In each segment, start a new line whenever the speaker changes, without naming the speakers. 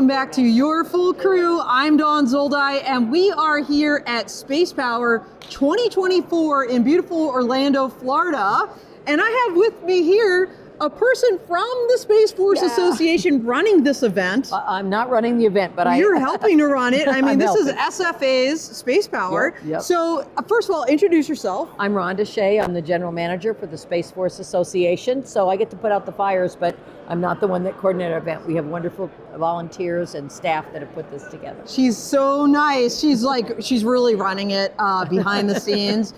back to Your Full Crew. I'm Dawn Zoldi, and we are here at Spacepower 2024 in beautiful Orlando, Florida. And I have with me here a person from the Space Force Association running this event.
I'm not running the event, but
You're helping to run it. I mean, this is
helping.
SFA's Spacepower.
Yep.
So, first of all, introduce yourself.
I'm Rhonda Shea. I'm the general manager for the Space Force Association. So I get to put out the fires, but I'm not the one that coordinated our event. We have wonderful volunteers and staff that have put this together.
She's so nice. She's really running it behind the scenes.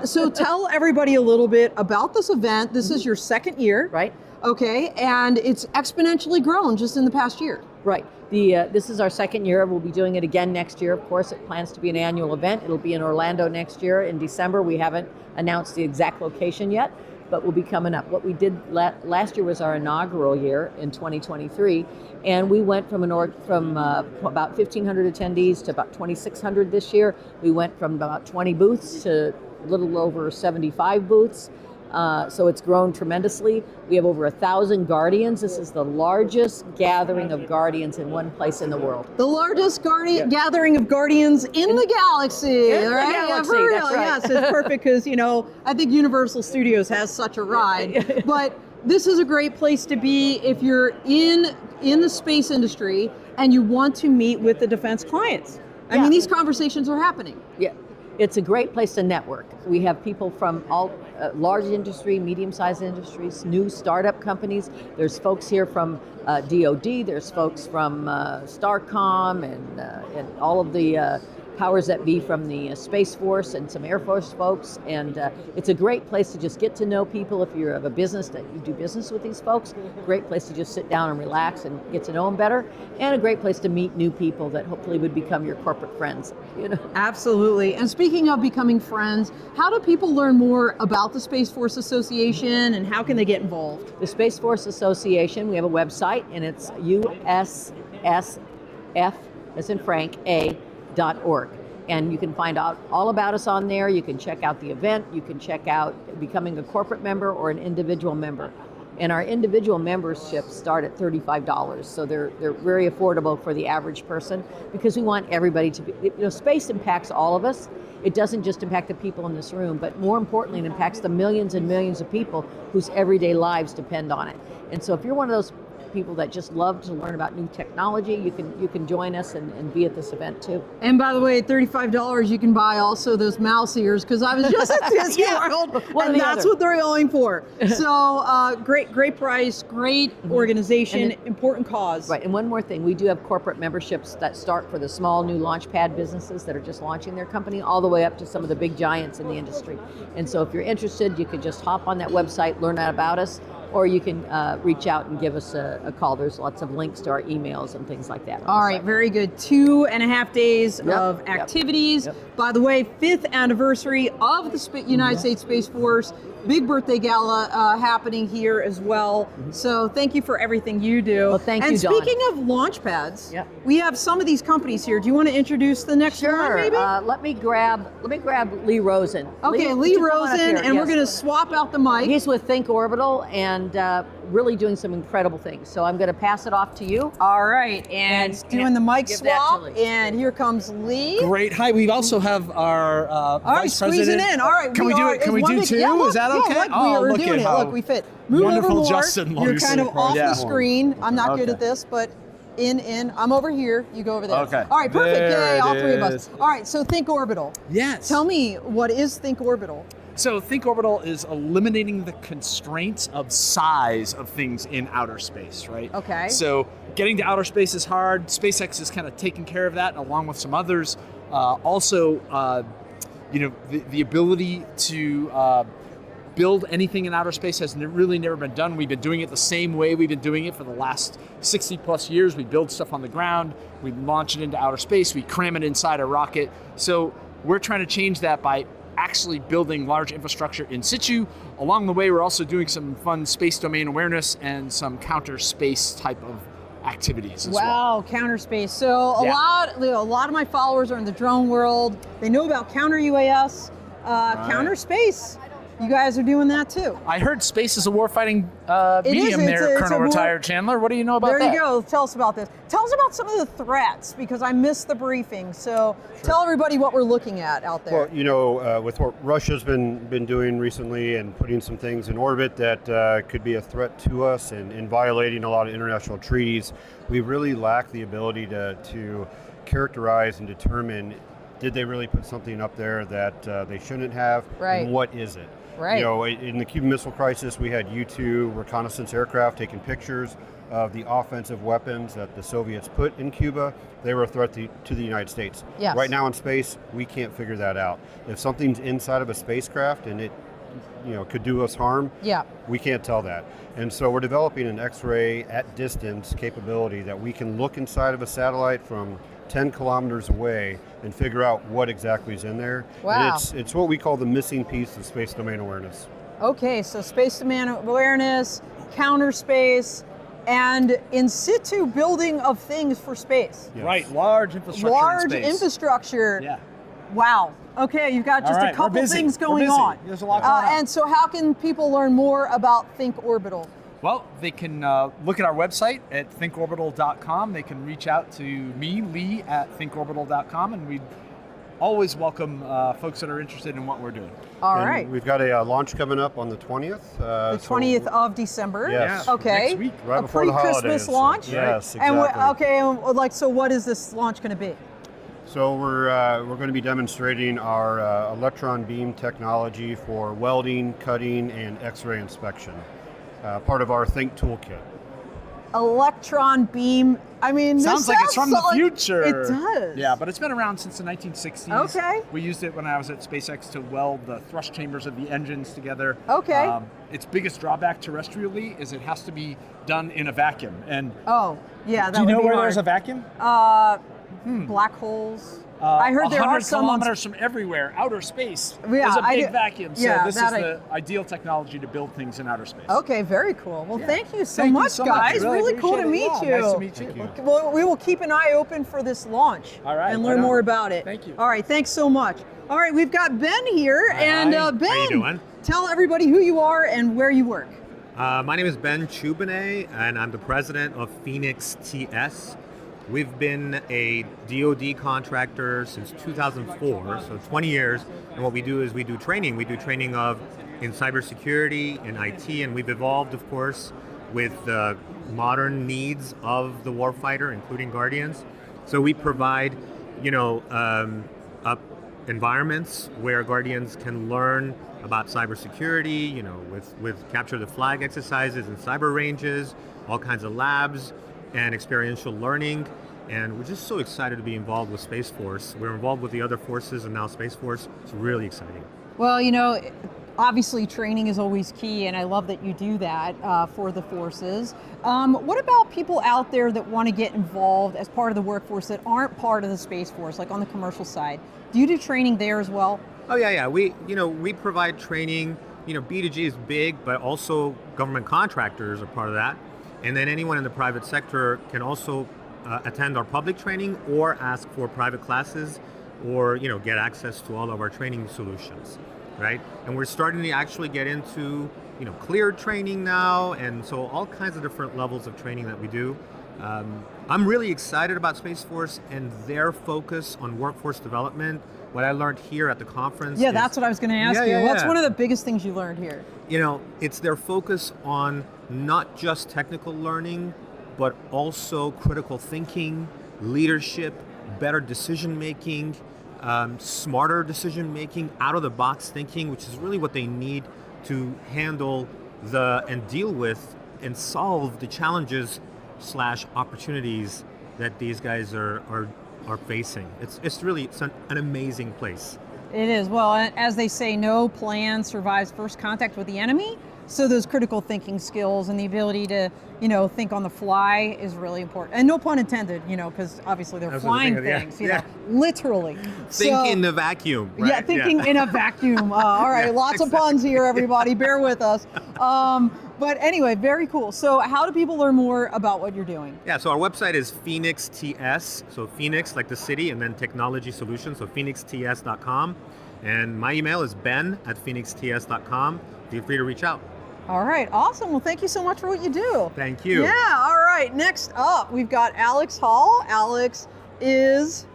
So tell everybody a little bit about this event. This is your second year.
Right.
Okay, and it's exponentially grown just in the past year.
Right. This is our second year. We'll be doing it again next year. Of course, it plans to be an annual event. It'll be in Orlando next year in December. We haven't announced the exact location yet, but we'll be coming up. What we did last year was our inaugural year in 2023, and we went from about 1,500 attendees to about 2,600 this year. We went from about 20 booths to a little over 75 booths. So it's grown tremendously. We have over 1,000 Guardians. This is the largest gathering of Guardians in one place in the world.
The largest gathering of Guardians in the galaxy,
in
right?
the galaxy,
For real.
that's right.
Yes, it's perfect because, I think Universal Studios has such a ride. But this is a great place to be if you're in the space industry and you want to meet with the defense clients. I mean, these conversations are happening.
Yeah. It's a great place to network. We have people from all large industry, medium-sized industries, new startup companies. There's folks here from DoD. There's folks from STARCOM and all of the powers that be from the Space Force and some Air Force folks. And it's a great place to just get to know people. If you have a business that you do business with these folks, great place to just sit down and relax and get to know them better. And a great place to meet new people that hopefully would become your corporate friends.
Absolutely. And speaking of becoming friends, how do people learn more about the Space Force Association and how can they get involved?
The Space Force Association, we have a website, and it's USSF, as in Frank, .org. And you can find out all about us on there. You can check out the event. You can check out becoming a corporate member or an individual member. And our individual memberships start at $35. So they're very affordable for the average person because we want everybody to be, space impacts all of us. It doesn't just impact the people in this room, but more importantly, it impacts the millions and millions of people whose everyday lives depend on it. And so if you're one of those people that just love to learn about new technology, you can join us and be at this event too.
And by the way, at $35 you can buy also those mouse ears because I was just at Disney World and that's what they're going for. So great price, great organization, important cause.
Right, and one more thing, we do have corporate memberships that start for the small new launch pad businesses that are just launching their company all the way up to some of the big giants in the industry. And so if you're interested, you can just hop on that website, learn out about us, or you can reach out and give us a call. There's lots of links to our emails and things like that.
All right, very good. 2.5 days of activities. By the way, 5th anniversary of the United States Space Force. Big birthday gala happening here as well. So thank you for everything you do.
Well, thank you,
And
Dawn.
speaking of launch pads, we have some of these companies here. Do you want to introduce the next one, maybe?
Let me grab Lee Rosen.
Okay, Lee Rosen, and we're going to swap out the mic.
He's with Think Orbital and really doing some incredible things. So I'm going to pass it off to you.
All right, and doing the mic swap, and here comes Lee.
Great. Hi, we also have our Vice President.
Squeezing in. All right,
Can we do it? Can we do two?
Yeah, look,
Is that okay?
Look, we are doing it. Look, we fit. Move
wonderful
over more.
Justin
You're kind of off the screen. I'm not good
Okay.
at this, but in. I'm over here. You go over there.
Okay.
All right, perfect.
There
Yay, all
it
three of
is.
us. All right, so Think Orbital.
Yes.
Tell me, what is Think Orbital?
So Think Orbital is eliminating the constraints of size of things in outer space, right?
Okay.
So getting to outer space is hard. SpaceX is kind of taking care of that along with some others. The ability to build anything in outer space has really never been done. We've been doing it the same way we've been doing it for the last 60 plus years. We build stuff on the ground, we launch it into outer space, we cram it inside a rocket. So we're trying to change that by actually building large infrastructure in situ. Along the way, we're also doing some fun space domain awareness and some counter space type of activities as well.
Wow, counter space. So a lot of my followers are in the drone world. They know about counter UAS, counter space. you guys are doing that too.
I heard space is a warfighting
It is.
medium there,
It's a
Colonel
war-
Retired Chandler. What do you know about that?
There you go. Tell us about this. Tell us about some of the threats, because I missed the briefing. So tell everybody what we're looking at out there.
Well, you know, with what Russia's been doing recently and putting some things in orbit that could be a threat to us and violating a lot of international treaties, we really lack the ability to characterize and determine, did they really put something up there that they shouldn't have?
Right.
And what is it?
Right.
You know, in the Cuban Missile Crisis, we had U-2 reconnaissance aircraft taking pictures of the offensive weapons that the Soviets put in Cuba. They were a threat to the United States.
Yes.
Right now in space, we can't figure that out. If something's inside of a spacecraft and it, you know, could do us harm,
Yeah.
we can't tell that. And so we're developing an X-ray at distance capability that we can look inside of a satellite from 10 kilometers away and figure out what exactly is in there.
Wow.
And it's what we call the missing piece of space domain awareness.
Okay, so space domain awareness, counter space, and in situ building of things for space.
Yes.
Right, large infrastructure
Large
in space.
infrastructure.
Yeah.
Wow. Okay, you've got just
All right,
a
we're
couple
busy.
things
We're
going
busy.
on.
There's a lot going on.
And so how can people learn more about Think Orbital?
Well, they can look at our website at thinkorbital.com. They can reach out to me, Lee, at thinkorbital.com, and we'd always welcome folks that are interested in what we're doing.
All
And
right.
we've got a launch coming up on the 20th.
The 20th of December.
Yes.
Okay.
Next week.
Right
a
before the
pre-Christmas
holidays.
launch.
Yes,
And
exactly.
so what is this launch going to be?
So we're going to be demonstrating our electron beam technology for welding, cutting, and X-ray inspection. Part of our Think toolkit.
Electron beam. I mean, this
Sounds like it's from the
like-
future.
It does.
Yeah, but it's been around since the 1960s.
Okay.
We used it when I was at SpaceX to weld the thrust chambers of the engines together.
Okay.
Its biggest drawback terrestrially is it has to be done in a vacuum. And
Oh, yeah. That
do you
would
know
be
where
hard.
there's a vacuum?
Black holes. I heard there are
100
some.
kilometers from everywhere, outer space.
Yeah,
there's a
I
big
do-
vacuum. So
yeah,
this is
that I-
the ideal technology to build things in outer space.
Okay, very cool. Well,
Yeah.
thank you so
Thank you
much,
so much.
guys. Really cool to
appreciate
meet
it.
you.
Yeah, nice to meet you.
Thank you.
Okay, well, we will keep an eye open for this launch.
All right,
and
right
learn
on.
more about it.
Thank you.
All right, thanks so much. All right, we've got Ben here, and
Hi.
Ben,
How you doing?
tell everybody who you are and where you work.
My name is Ben Chubane, and I'm the president of Phoenix TS. We've been a DoD contractor since 2004, so 20 years. And what we do is we do training. We do training in cybersecurity, in IT, and we've evolved, of course, with the modern needs of the warfighter, including Guardians. So we provide, environments where Guardians can learn about cybersecurity, with capture the flag exercises and cyber ranges, all kinds of labs and experiential learning. And we're just so excited to be involved with Space Force. We're involved with the other forces and now Space Force. It's really exciting.
Well, obviously training is always key, and I love that you do that for the forces. What about people out there that want to get involved as part of the workforce that aren't part of the Space Force, like on the commercial side? Do you do training there as well?
Oh yeah. We provide training. B2G is big, but also government contractors are part of that. And then anyone in the private sector can also attend our public training or ask for private classes or get access to all of our training solutions, right? And we're starting to actually get into cleared training now, and so all kinds of different levels of training that we do. I'm really excited about Space Force and their focus on workforce development. What I learned here at the conference
Yeah,
is,
that's what I was going to ask you.
Yeah.
What's one of the biggest things you learned here?
It's their focus on not just technical learning, but also critical thinking, leadership, better decision making, smarter decision making, out of the box thinking, which is really what they need to handle and deal with and solve the challenges / opportunities that these guys are facing. It's an amazing place.
It is. Well, as they say, no plan survives first contact with the enemy. So those critical thinking skills and the ability to, think on the fly is really important. And no pun intended, because obviously they're flying things, literally.
Think in the vacuum, right?
Yeah, thinking in a vacuum. All right, lots of puns here, everybody. Bear with us. But anyway, very cool. So how do people learn more about what you're doing?
Yeah, so our website is Phoenix TS, so Phoenix like the city, and then technology solutions, so phoenixts.com. And my email is ben@phoenixts.com. Feel free to reach out.
All right, awesome. Well, thank you so much for what you do.
Thank you.
Yeah, all right. Next up, we've got Alex Hall. Alex is...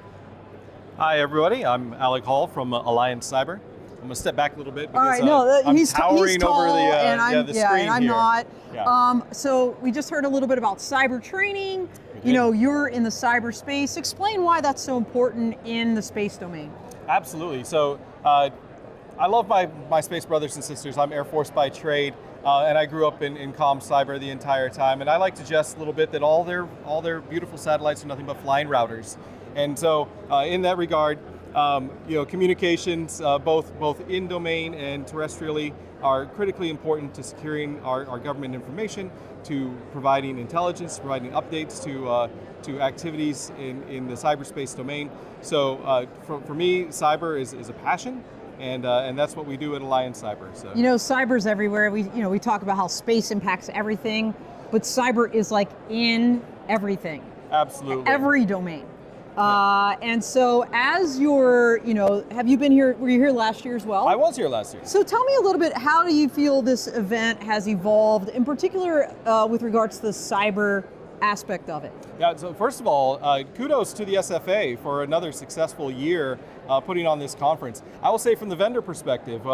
Hi everybody, I'm Alec Hall from Alliance Cyber. I'm gonna step back a little bit because
All right, no,
I'm
he's
towering
tall,
over the,
and I'm,
the
yeah,
screen
and I'm
here.
not.
Yeah.
So we just heard a little bit about cyber training.
We
You
did.
know, you're in the cyberspace. Explain why that's so important in the space domain.
Absolutely. So I love my space brothers and sisters. I'm Air Force by trade, and I grew up in comm cyber the entire time. And I like to jest a little bit that all their beautiful satellites are nothing but flying routers. And so in that regard, communications, both in domain and terrestrially, are critically important to securing our government information, to providing intelligence, providing updates to activities in the cyberspace domain. So for me, cyber is a passion, and that's what we do at Alliance Cyber. So
You know, cyber's everywhere. We talk about how space impacts everything, but cyber is like in everything,
absolutely.
every domain. And so as you're, have you been here, were you here last year as well?
I was here last year.
So tell me a little bit, how do you feel this event has evolved, in particular with regards to the cyber aspect of it?
Yeah, so first of all, kudos to the SFA for another successful year putting on this conference. I will say from the vendor perspective,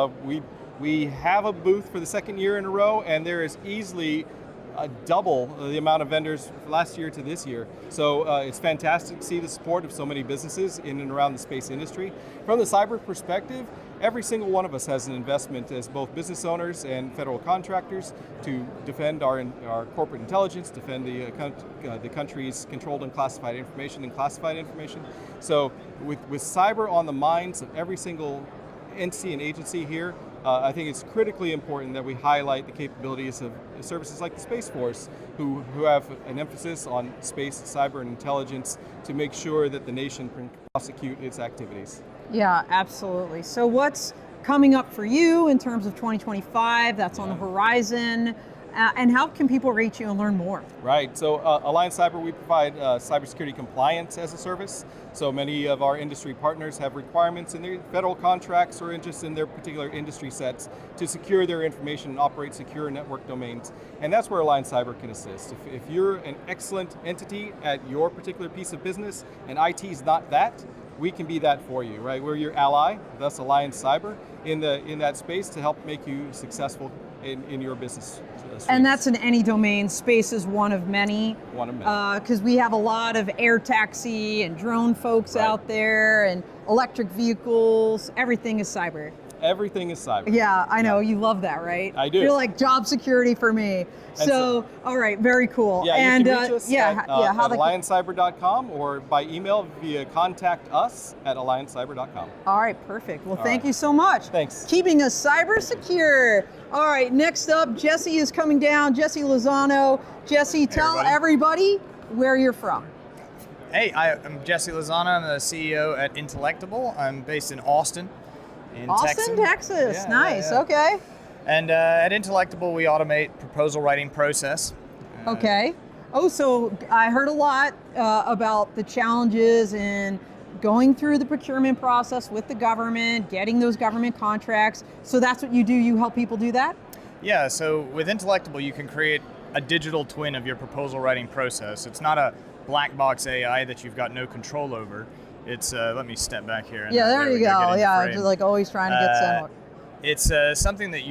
we have a booth for the second year in a row, and there is easily double the amount of vendors from last year to this year. So it's fantastic to see the support of so many businesses in and around the space industry. From the cyber perspective, every single one of us has an investment as both business owners and federal contractors to defend our corporate intelligence, defend the country's controlled and classified information. So with cyber on the minds of every single entity and agency here, I think it's critically important that we highlight the capabilities of services like the Space Force, who have an emphasis on space, cyber, and intelligence to make sure that the nation can prosecute its activities.
Yeah, absolutely. So what's coming up for you in terms of 2025? That's on the horizon. And how can people reach you and learn more?
Right, so Alliance Cyber, we provide cybersecurity compliance as a service. So many of our industry partners have requirements in their federal contracts or just in their particular industry sets to secure their information and operate secure network domains. And that's where Alliance Cyber can assist. If you're an excellent entity at your particular piece of business and IT is not that, we can be that for you, right? We're your ally, thus Alliance Cyber, in that space to help make you successful in your business.
And that's in any domain. Space is one of many.
One of many.
Because we have a lot of air taxi and drone folks out there, and electric vehicles. Everything is cyber.
Everything is cyber.
Yeah, I know. You love that, right?
I do.
You're like job security for me. So, all right, very cool.
Yeah,
and
you can reach us at
how
alliancecyber.com or by email via contact us at alliancecyber.com.
All right, perfect. Well, thank
right.
you so much.
Thanks.
Keeping us cyber secure. All right, next up, Jesse is coming down. Jesse Lozano. Jesse, tell everybody where you're from.
Hey, I'm Jesse Lozano. I'm the CEO at Intellectable. I'm based in Austin,
Austin, Texas.
Yeah,
Nice.
yeah.
Okay.
And at Intellectable, we automate proposal writing process.
Okay. Oh, so I heard a lot about the challenges in going through the procurement process with the government, getting those government contracts. So that's what you do. You help people do that?
Yeah, so with Intellectable, you can create a digital twin of your proposal writing process. It's not a black box AI that you've got no control over. It's, let me step back here.
Yeah, there you go. Yeah, just like always trying to get sent.
It's something that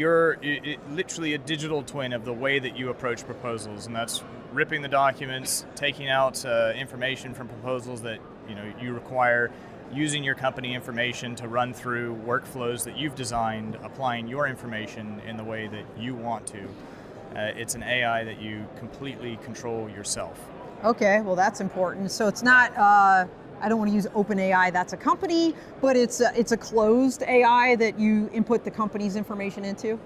literally a digital twin of the way that you approach proposals, and that's ripping the documents, taking out information from proposals that you require, using your company information to run through workflows that you've designed, applying your information in the way that you want to. It's an AI that you completely control yourself.
Okay, well that's important. So it's not. I don't want to use OpenAI, that's a company, but it's a closed AI that you input the company's information into?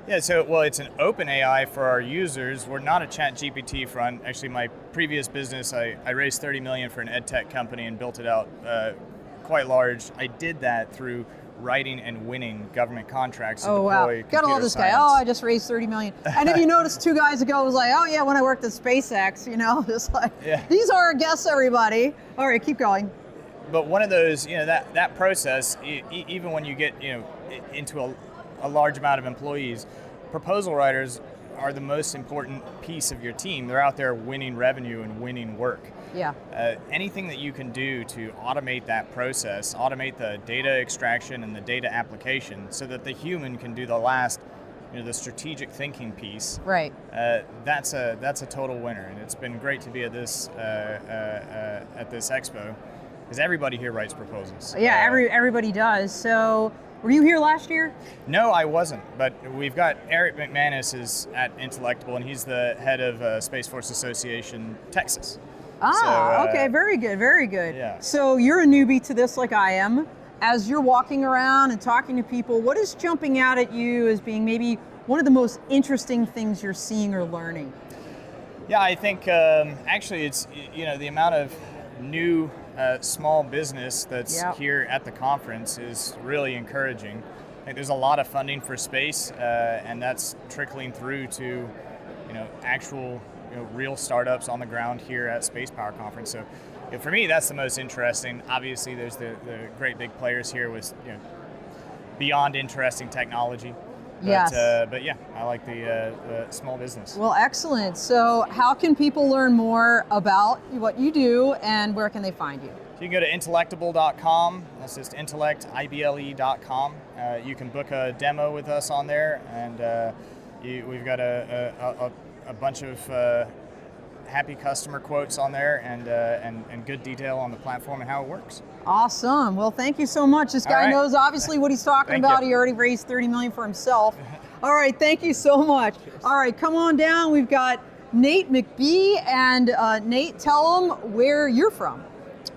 Yeah, so, well, it's an open AI for our users. We're not a ChatGPT front. Actually, my previous business, I raised $30 million for an ed tech company and built it out quite large. I did that through writing and winning government contracts to
Oh wow!
deploy
Got all
computer
this guy.
science.
Oh, I just raised 30 million. And if you noticed, 2 guys ago was like, oh yeah, when I worked at SpaceX, you know, just like these are our guests, everybody. All right, keep going.
But one of those, you know, that process, even when you get, you know, into a large amount of employees, proposal writers are the most important piece of your team. They're out there winning revenue and winning work.
Yeah.
Anything that you can do to automate that process, automate the data extraction and the data application, so that the human can do the last, you know, the strategic thinking piece.
Right.
That's a total winner, and it's been great to be at this expo, because everybody here writes proposals.
Yeah, everybody does. So, were you here last year?
No, I wasn't, but we've got Eric McManus is at Intellectable, and he's the head of Space Force Association Texas.
Okay, very good, very good.
Yeah.
So you're a newbie to this like I am. As you're walking around and talking to people, what is jumping out at you as being maybe one of the most interesting things you're seeing or learning?
Yeah, I think actually it's, you know, the amount of new small business that's here at the conference is really encouraging. I think there's a lot of funding for space, and that's trickling through to, you know, actual, you know, real startups on the ground here at Spacepower Conference. So, you know, for me, that's the most interesting. Obviously, there's the great big players here with, you know, beyond interesting technology. But,
Yes.
But yeah, I like the small business.
Well, excellent. So how can people learn more about what you do and where can they find you?
So you can go to intellectable.com. That's just intellectible.com. You can book a demo with us on there, and we've got a bunch of happy customer quotes on there, and good detail on the platform and how it works.
Awesome. Well, thank you so much. This guy
All right.
knows obviously what he's talking
Thank
about.
you.
He already raised 30 million for himself. All right, thank you so much. All right, come on down. We've got Nate McBee, and Nate, tell them where you're from.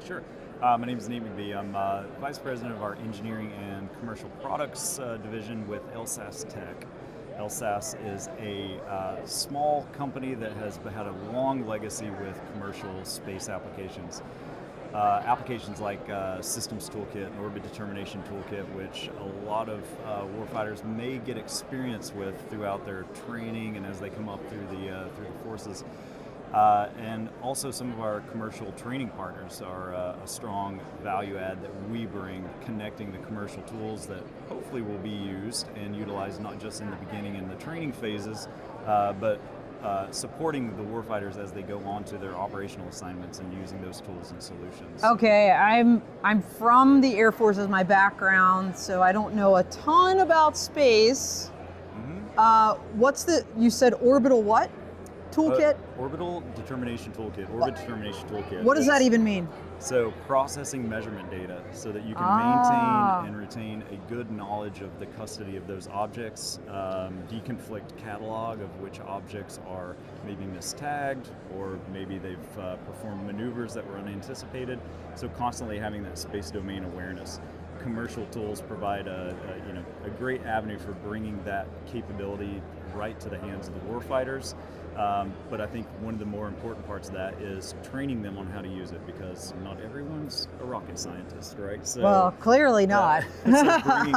Sure. My name is Nate McBee. I'm Vice President of our Engineering and Commercial Products Division with LSAS Tech. LSAS is a small company that has had a long legacy with commercial space applications. Applications like Systems Toolkit and Orbit Determination Toolkit, which a lot of warfighters may get experience with throughout their training and as they come up through the forces. And also some of our commercial training partners are a strong value add that we bring, connecting the commercial tools that hopefully will be used and utilized not just in the beginning and the training phases, but supporting the warfighters as they go on to their operational assignments and using those tools and solutions.
Okay, I'm from the Air Force as my background, so I don't know a ton about space. You said orbital what? Toolkit?
Orbital Determination Toolkit. Orbit Determination Toolkit.
What does that even mean?
So processing measurement data so that you can maintain and retain a good knowledge of the custody of those objects, deconflict catalog of which objects are maybe mistagged or maybe they've performed maneuvers that were unanticipated. So constantly having that space domain awareness. Commercial tools provide a great avenue for bringing that capability right to the hands of the warfighters. But I think one of the more important parts of that is training them on how to use it, because not everyone's a rocket scientist, right? So,
well, clearly not.
So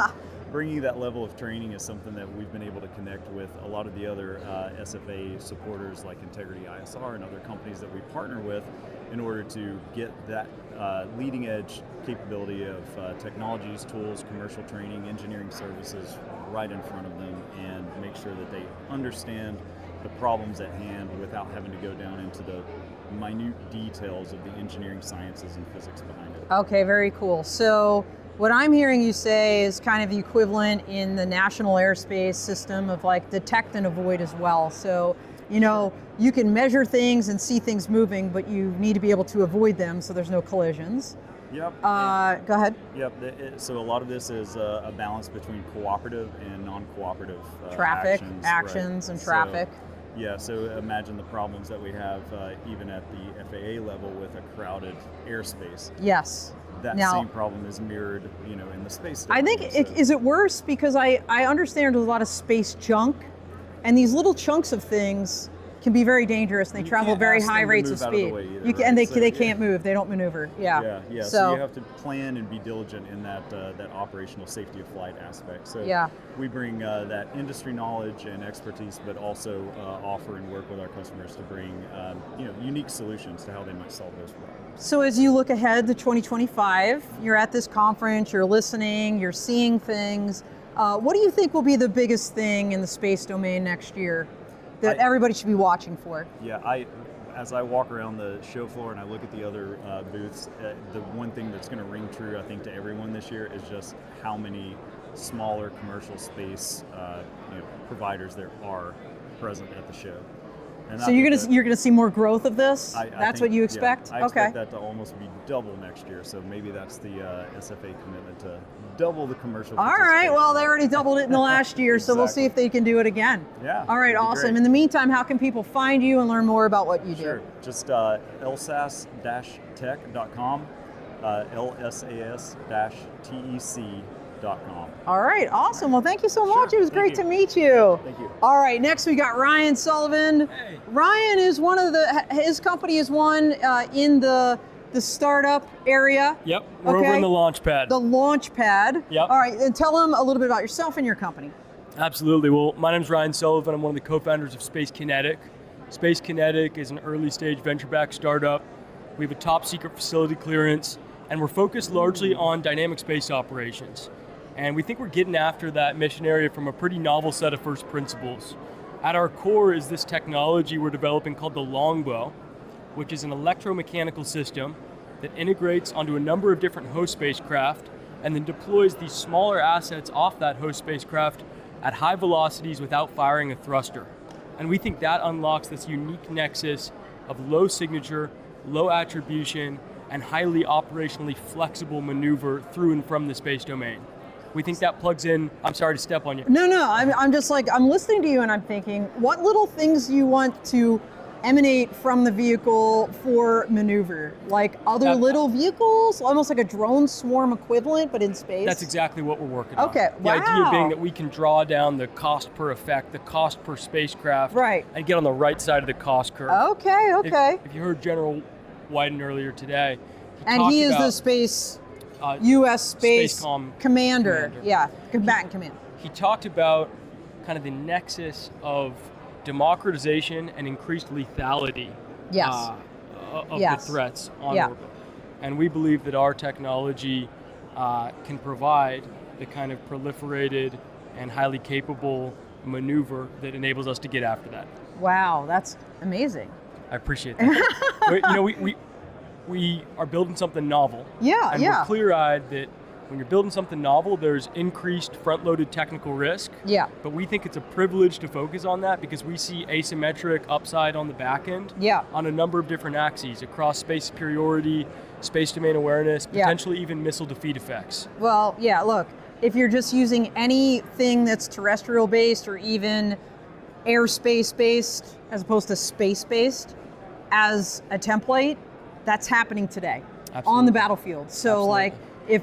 bringing that level of training is something that we've been able to connect with a lot of the other SFA supporters like Integrity ISR and other companies that we partner with in order to get that leading edge capability of technologies, tools, commercial training, engineering services right in front of them, and make sure that they understand the problems at hand without having to go down into the minute details of the engineering sciences and physics behind it.
Okay, very cool. So what I'm hearing you say is kind of the equivalent in the national airspace system of like detect and avoid as well. So, you know, you can measure things and see things moving, but you need to be able to avoid them so there's no collisions.
Yep.
Go ahead.
Yep. So a lot of this is a balance between cooperative and non-cooperative
Traffic,
actions,
and traffic.
Yeah, so imagine the problems that we have even at the FAA level with a crowded airspace.
Yes.
That same problem is mirrored, you know, in the space station.
I think, is it worse? Because I understand there's a lot of space junk, and these little chunks of things can be very dangerous. And they
You
travel
can't
very
ask them
high
to
rates of
move out of the
speed.
way either,
You can,
right?
and they
So,
can't move. They don't maneuver. Yeah.
Yeah. So you have to plan and be diligent in that that operational safety of flight aspect. So
Yeah.
we bring that industry knowledge and expertise, but also offer and work with our customers to bring unique solutions to how they might solve those problems.
So as you look ahead to 2025, you're at this conference, you're listening, you're seeing things. What do you think will be the biggest thing in the space domain next year that everybody should be watching for?
Yeah, as I walk around the show floor and I look at the other booths, the one thing that's going to ring true, I think, to everyone this year is just how many smaller commercial space providers there are present at the show. And
So you're gonna see more growth of this? That's what you expect?
Yeah, I expect that to almost be double next year. So maybe that's the SFA commitment to double the commercial.
All right, well, they already doubled it in the last year, so we'll see if they can do it again.
Yeah.
All right, awesome.
Great.
In the meantime, how can people find you and learn more about what you do?
Sure. Just lsas-tech.com, lsas-tec.com.
All right, awesome. Well, thank you so much.
Sure.
It was great to meet you.
Thank you.
All right, next we got Ryan Sullivan.
Hey.
Ryan is his company is one in the startup area.
Yep, we're over in the launch pad.
The launch pad.
Yep.
All right, and tell them a little bit about yourself and your company.
Absolutely. Well, my name's Ryan Sullivan. I'm one of the co-founders of Space Kinetic. Space Kinetic is an early stage venture-backed startup. We have a top secret facility clearance, and we're focused largely on dynamic space operations. And we think we're getting after that mission area from a pretty novel set of first principles. At our core is this technology we're developing called the Longbow, which is an electromechanical system that integrates onto a number of different host spacecraft and then deploys these smaller assets off that host spacecraft at high velocities without firing a thruster. And we think that unlocks this unique nexus of low signature, low attribution, and highly operationally flexible maneuver through and from the space domain. We think that plugs in, I'm sorry to step on you.
No, I'm just like, I'm listening to you and I'm thinking, what little things do you want to emanate from the vehicle for maneuver? Like other little vehicles, almost like a drone swarm equivalent, but in space?
That's exactly what we're working on.
Okay,
The idea being that we can draw down the cost per effect, the cost per spacecraft,
Right.
and get on the right side of the cost curve.
Okay.
If you heard General Wyden earlier today,
And he is
talked
the
about,
space, U.S. Space Commander. Yeah, combatant commander.
He talked about kind of the nexus of democratization and increased lethality
Yes.
of
Yes.
the threats on
Yeah.
orbit. And we believe that our technology can provide the kind of proliferated and highly capable maneuver that enables us to get after that.
Wow, that's amazing.
I appreciate that. We are building something novel.
Yeah,
and we're clear-eyed that when you're building something novel, there's increased front-loaded technical risk.
Yeah.
But we think it's a privilege to focus on that because we see asymmetric upside on the back end on a number of different axes across space superiority, space domain awareness, potentially even missile defeat effects.
Well, yeah, look, if you're just using anything that's terrestrial based or even airspace based as opposed to space based as a template, that's happening today on the battlefield. So like if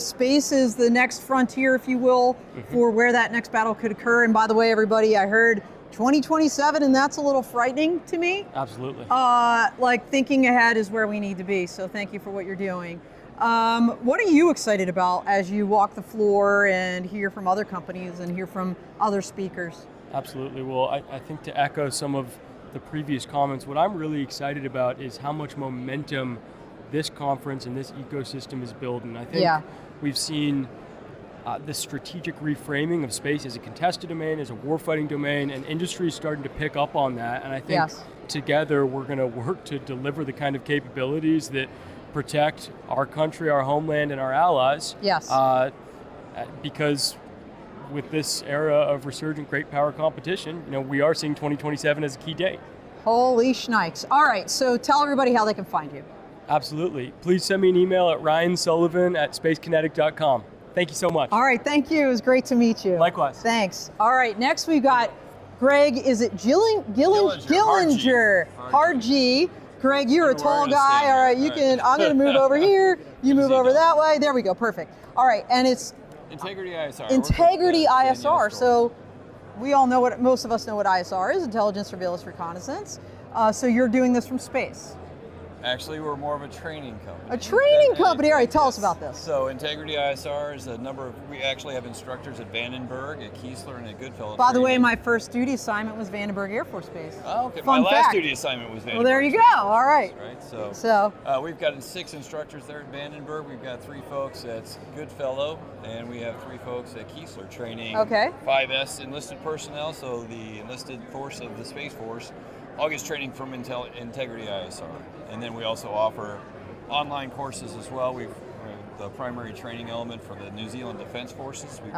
space is the next frontier, if you will, for where that next battle could occur, and by the way, everybody, I heard 2027, and that's a little frightening to me.
Absolutely.
Like thinking ahead is where we need to be. So thank you for what you're doing. What are you excited about as you walk the floor and hear from other companies and hear from other speakers?
Absolutely. Well, I think to echo some of the previous comments, what I'm really excited about is how much momentum this conference and this ecosystem is building. I think we've seen the strategic reframing of space as a contested domain, as a warfighting domain, and industry is starting to pick up on that. And I think together we're going to work to deliver the kind of capabilities that protect our country, our homeland, and our allies.
Yes.
Because with this era of resurgent great power competition, we are seeing 2027 as a key date.
Holy schnikes. All right, so tell everybody how they can find you.
Absolutely. Please send me an email at ryansullivan@spacekinetic.com. Thank you so much.
All right, thank you. It was great to meet you.
Likewise.
Thanks. All right, next we got Greg, is it Gillinger? Hard G. Greg, you're a tall guy. All right, I'm going to move over here. You move over that way. There we go, perfect. All right, and it's
Integrity ISR.
Integrity ISR. So we all know most of us know what ISR is, intelligence, surveillance, reconnaissance. So you're doing this from space.
Actually, we're more of a training company.
A training company. All right, tell us about this.
So Integrity ISR is we actually have instructors at Vandenberg, at Keesler, and at Goodfellow.
By the way, my first duty assignment was Vandenberg Air Force Base.
Oh, okay.
Fun
my last
fact.
duty assignment was Vandenberg.
Well, there you go. All right.
Right.
So
we've got 6 instructors there at Vandenberg. We've got 3 folks at Goodfellow, and we have 3 folks at Keesler training 5S enlisted personnel, so the enlisted force of the Space Force. All gets training from Integrity ISR. And then we also offer online courses as well. We've the primary training element for the New Zealand Defence Forces.
the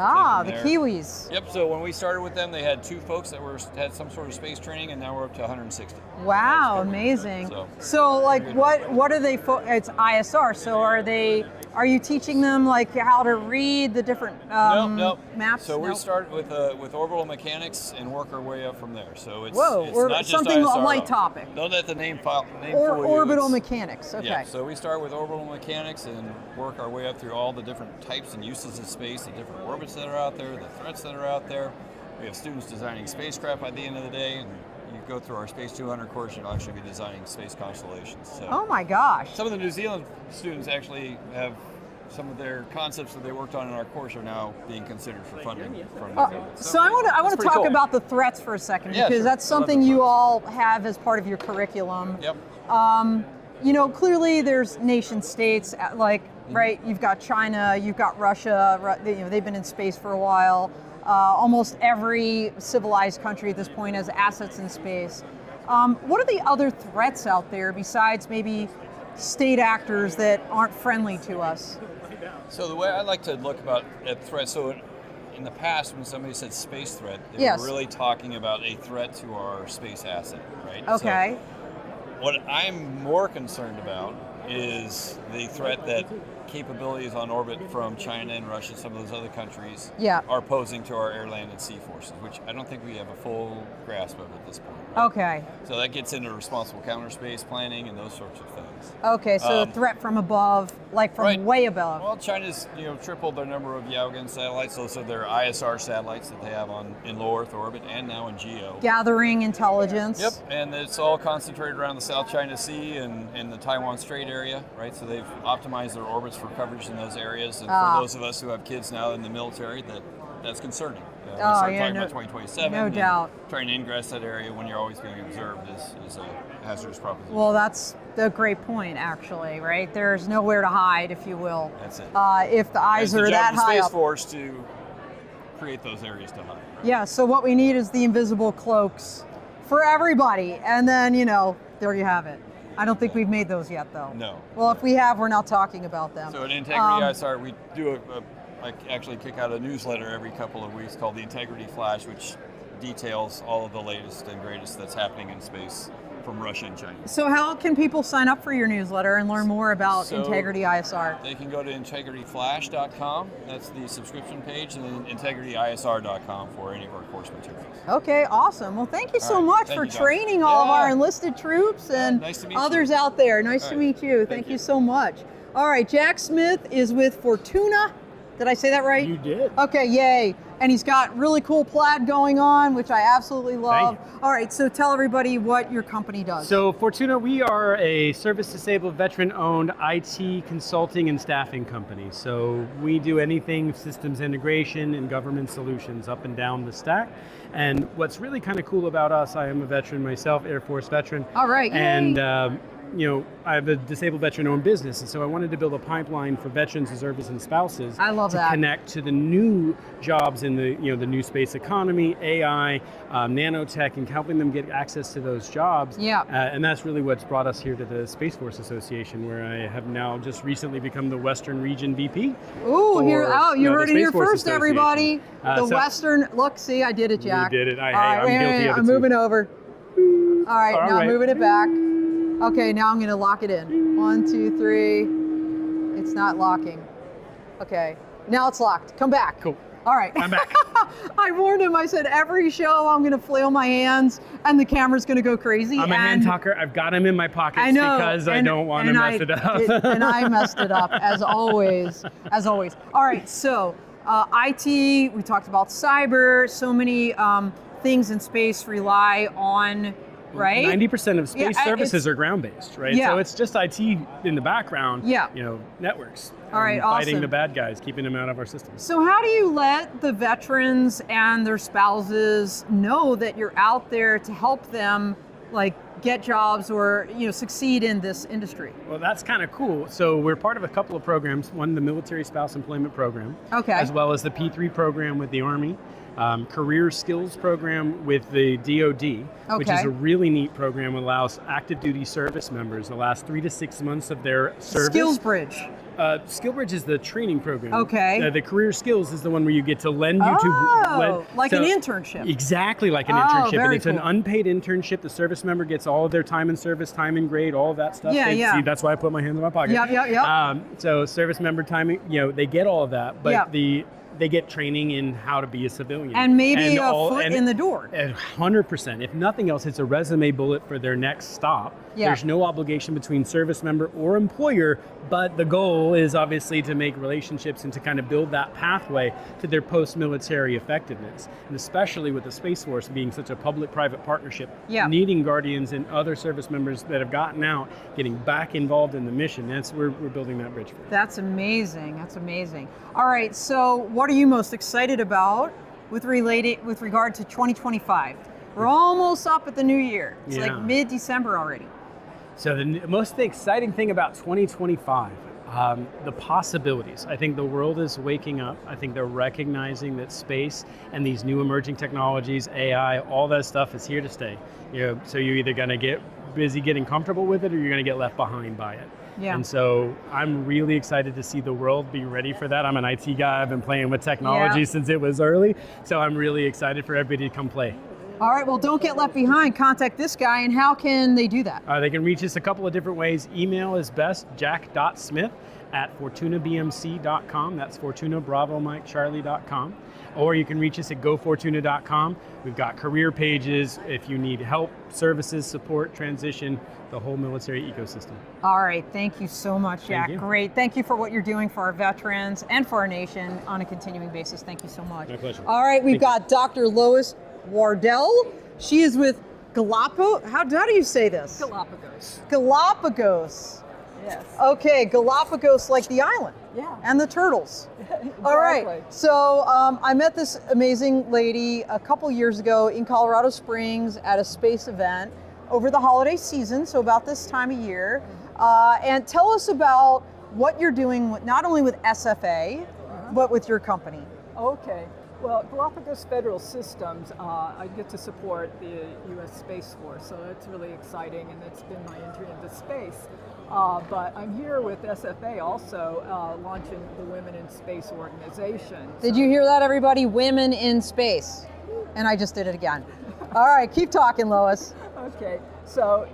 Kiwis.
Yep, so when we started with them, they had 2 folks that had some sort of space training, and now we're up to 160.
Wow, amazing. So like what are they, it's ISR, so are you teaching them like how to read the different maps?
So we start with orbital mechanics and work our way up from there. So it's
or
not just
something
ISR.
light topic.
Don't let the name fool you.
Orbital mechanics, okay.
Yeah, so we start with orbital mechanics and work our way up through all the different types and uses of space, the different orbits that are out there, the threats that are out there. We have students designing spacecraft by the end of the day, and you go through our Space 200 course, you'll actually be designing space constellations. So
oh my gosh.
some of the New Zealand students actually have some of their concepts that they worked on in our course are now being considered for funding from New Zealand.
So I want to talk about the threats for a second, because that's something you all have as part of your curriculum.
Yep.
Clearly there's nation states, right? You've got China, you've got Russia. They've been in space for a while. Almost every civilized country at this point has assets in space. What are the other threats out there besides maybe state actors that aren't friendly to us?
So the way I like to look at threats, so in the past when somebody said space threat, they were really talking about a threat to our space asset, right?
Okay.
So what I'm more concerned about is the threat that capabilities on orbit from China and Russia, some of those other countries, are posing to our air, land, and sea forces, which I don't think we have a full grasp of at this point. Right?
Okay.
So that gets into responsible counter space planning and those sorts of things.
Okay, so threat from above, like from way above.
Well, China's tripled their number of Yaogan satellites, so they're ISR satellites that they have in low Earth orbit and now in GEO.
Gathering intelligence.
Yep, and it's all concentrated around the South China Sea and the Taiwan Strait area, right? So they've optimized their orbits for coverage in those areas, and for those of us who have kids now in the military, that's concerning. We start talking about 2027.
No doubt.
Trying to ingress that area when you're always being observed is a hazardous proposition.
Well, that's a great point, actually, right? There's nowhere to hide, if you will.
That's it.
If the eyes are that high up.
It's the job of the Space Force to create those areas to hide. Right?
Yeah, so what we need is the invisible cloaks for everybody, and then, there you have it. I don't think we've made those yet, though.
No.
Well, if we have, we're not talking about them.
So at Integrity ISR, we do I actually kick out a newsletter every couple of weeks called the Integrity Flash, which details all of the latest and greatest that's happening in space from Russia and China.
So how can people sign up for your newsletter and learn more about Integrity ISR?
They can go to integrityflash.com, that's the subscription page, and then integrityisr.com for any of our course materials.
Okay, awesome. Well, thank you so much for training all of our enlisted troops and
nice
others out there. Nice to meet you. Thank you so much. All right, Jack Smith is with Fortuna. Did I say that right?
You did.
Okay, yay. And he's got really cool plaid going on, which I absolutely love. All right, so tell everybody what your company does.
So Fortuna, we are a service-disabled, veteran-owned IT consulting and staffing company. So we do anything systems integration and government solutions up and down the stack. And what's really kind of cool about us, I am a veteran myself, Air Force veteran.
All right, yay.
And I have a disabled veteran-owned business, and so I wanted to build a pipeline for veterans, reservists, and spouses to connect to the new jobs in the the new space economy, AI, nanotech, and helping them get access to those jobs.
Yeah.
And that's really what's brought us here to the Space Force Association, where I have now just recently become the Western Region VP.
Ooh, you heard it here first, everybody. Western. Look, see, I did it, Jack.
You did it. I'm guilty of it.
I'm moving over. All right, now I'm moving it back. Okay, now I'm going to lock it in. 1, 2, 3. It's not locking. Okay, now it's locked. Come back.
Cool.
All right.
I'm back.
I warned him. I said, every show I'm going to flail my hands and the camera's going to go crazy.
I'm a hand talker. I've got him in my pockets because I don't want to mess it up.
And I messed it up, as always. As always. All right, so IT, we talked about cyber, so many things in space rely on, right?
90% of space services are ground-based, right?
Yeah.
So it's just IT in the background,
Yeah.
Networks.
All right,
fighting
awesome.
the bad guys, keeping them out of our systems.
So how do you let the veterans and their spouses know that you're out there to help them get jobs or succeed in this industry?
Well, that's kind of cool. So we're part of a couple of programs. One, the Military Spouse Employment Program, as well as the P3 program with the Army, Career Skills Program with the DoD, which is a really neat program that allows active duty service members the last 3 to 6 months of their service.
Skills Bridge.
SkillBridge is the training program.
Okay.
The Career Skills is the one where you get to lend you to...
an internship.
Exactly like an internship. And it's an unpaid internship. The service member gets all of their time in service, time and grade, all of that stuff.
Yeah.
See, that's why I put my hands in my pocket.
Yep.
So service member timing, they get all of that, but they get training in how to be a civilian.
And maybe a foot in the door.
100%. If nothing else, it's a resume bullet for their next stop.
Yeah.
There's no obligation between service member or employer, but the goal is obviously to make relationships and to kind of build that pathway to their post-military effectiveness. And especially with the Space Force being such a public-private partnership, needing guardians and other service members that have gotten out, getting back involved in the mission. We're building that bridge for them.
That's amazing. That's amazing. All right, so what are you most excited about with regard to 2025? We're almost up at the new year. It's like mid-December already.
So the most exciting thing about 2025, the possibilities. I think the world is waking up. I think they're recognizing that space and these new emerging technologies, AI, all that stuff is here to stay. So you're either going to get busy getting comfortable with it or you're going to get left behind by it.
Yeah.
And so I'm really excited to see the world be ready for that. I'm an IT guy. I've been playing with technology since it was early. So I'm really excited for everybody to come play.
All right, well, don't get left behind. Contact this guy, and how can they do that?
They can reach us a couple of different ways. Email is best, jack.smith@fortunabmc.com. That's Fortuna Bravo Mike Charlie.com. Or you can reach us at gofortuna.com. We've got career pages if you need help, services, support, transition, the whole military ecosystem.
All right, thank you so much, Jack.
Thank you.
Great. Thank you for what you're doing for our veterans and for our nation on a continuing basis. Thank you so much.
My pleasure.
All right, we've got Dr. Lois Wardell. She is with Galapagos. How do you say this?
Galapagos.
Galapagos.
Yes.
Okay, Galapagos, like the island.
Yeah.
And the turtles.
Exactly.
All right. So I met this amazing lady a couple years ago in Colorado Springs at a space event over the holiday season, so about this time of year. And tell us about what you're doing, not only with SFA, but with your company.
Okay. Well, Galapagos Federal Systems, I get to support the U.S. Space Force, so that's really exciting, and it's been my entry into space. But I'm here with SFA also, launching the Women in Space organization.
Did you hear that, everybody? Women in Space. And I just did it again. All right, keep talking, Lois.
Okay, so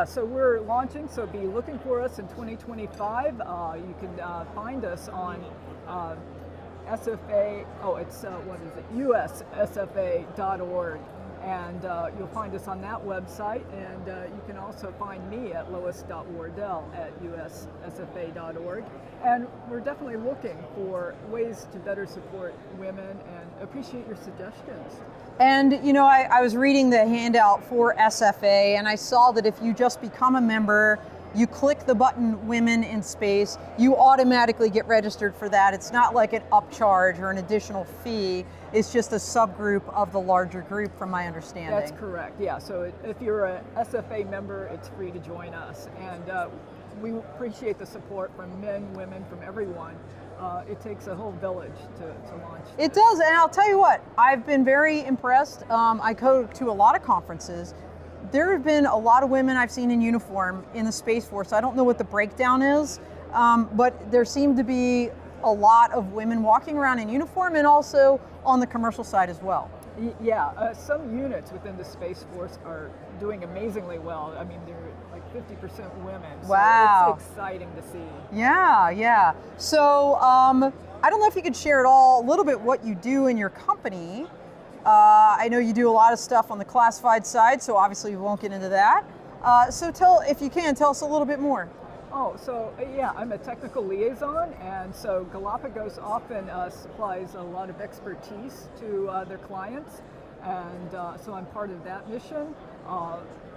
so we're launching, so be looking for us in 2025. You can find us on SFA, USSFA.org, and you'll find us on that website, and you can also find me at lois.wardell@ussfa.org, and we're definitely looking for ways to better support women, and appreciate your suggestions.
And I was reading the handout for SFA, and I saw that if you just become a member, you click the button Women in Space, you automatically get registered for that. It's not like an upcharge or an additional fee. It's just a subgroup of the larger group, from my understanding.
That's correct, yeah. So if you're a SFA member, it's free to join us. And we appreciate the support from men, women, from everyone. It takes a whole village to launch.
It does, and I'll tell you what, I've been very impressed. I go to a lot of conferences. There have been a lot of women I've seen in uniform in the Space Force. I don't know what the breakdown is, but there seem to be a lot of women walking around in uniform and also on the commercial side as well.
Yeah, some units within the Space Force are doing amazingly well. I mean, they're like 50% women. So
wow.
It's exciting to see.
Yeah. So I don't know if you could share at all a little bit what you do in your company. I know you do a lot of stuff on the classified side, so obviously we won't get into that. So if you can, tell us a little bit more.
Oh, so yeah, I'm a technical liaison, and so Galapagos often supplies a lot of expertise to their clients, and so I'm part of that mission.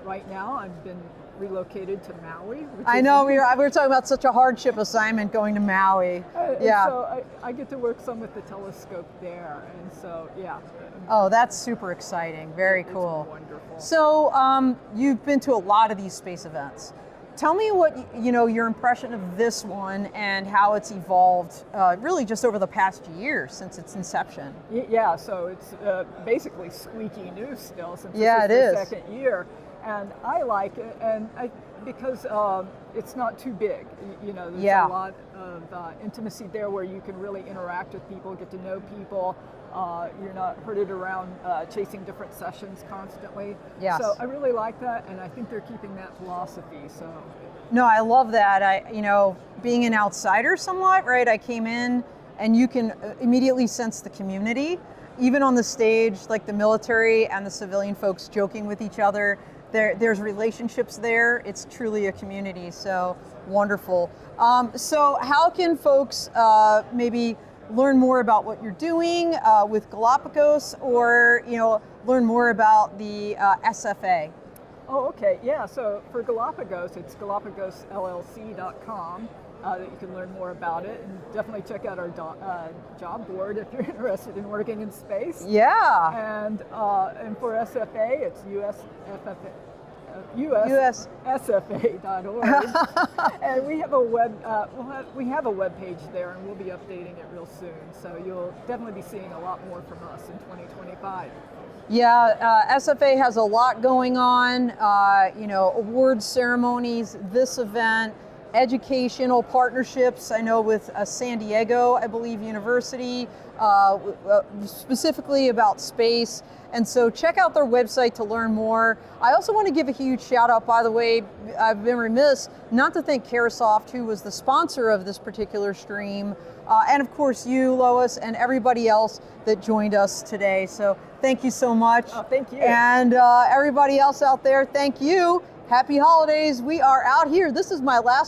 Right now, I've been relocated to Maui.
I know we were talking about such a hardship assignment going to Maui. Yeah.
So I get to work some with the telescope there, and so yeah.
Oh, that's super exciting. Very cool.
It's wonderful.
So you've been to a lot of these space events. Tell me what your impression of this one and how it's evolved really just over the past year since its inception.
Yeah, so it's basically squeaky new still since
it
this
is
the second year. And I like it, and because it's not too big. There's a lot of intimacy there where you can really interact with people, get to know people. You're not herded around chasing different sessions constantly.
Yes.
So I really like that, and I think they're keeping that philosophy. So.
No, I love that. Being an outsider somewhat, right? I came in, and you can immediately sense the community, even on the stage, like the military and the civilian folks joking with each other. There's relationships there. It's truly a community. So wonderful. So how can folks maybe learn more about what you're doing with Galapagos, or learn more about the SFA?
Oh, okay. Yeah. So for Galapagos, it's galapagosllc.com that you can learn more about it, and definitely check out our job board if you're interested in working in space.
Yeah.
And for SFA, it's USSFA.org, and we have a we have a web page there, and we'll be updating it real soon. So you'll definitely be seeing a lot more from us in 2025.
Yeah, SFA has a lot going on. Awards ceremonies, this event, educational partnerships. I know with San Diego, I believe, University, specifically about space. And so check out their website to learn more. I also want to give a huge shout out, by the way, I've been remiss not to thank Caresoft, who was the sponsor of this particular stream, and of course you, Lois, and everybody else that joined us today. So thank you so much.
Oh, thank you.
And everybody else out there, thank you. Happy holidays. We are out here. This is my last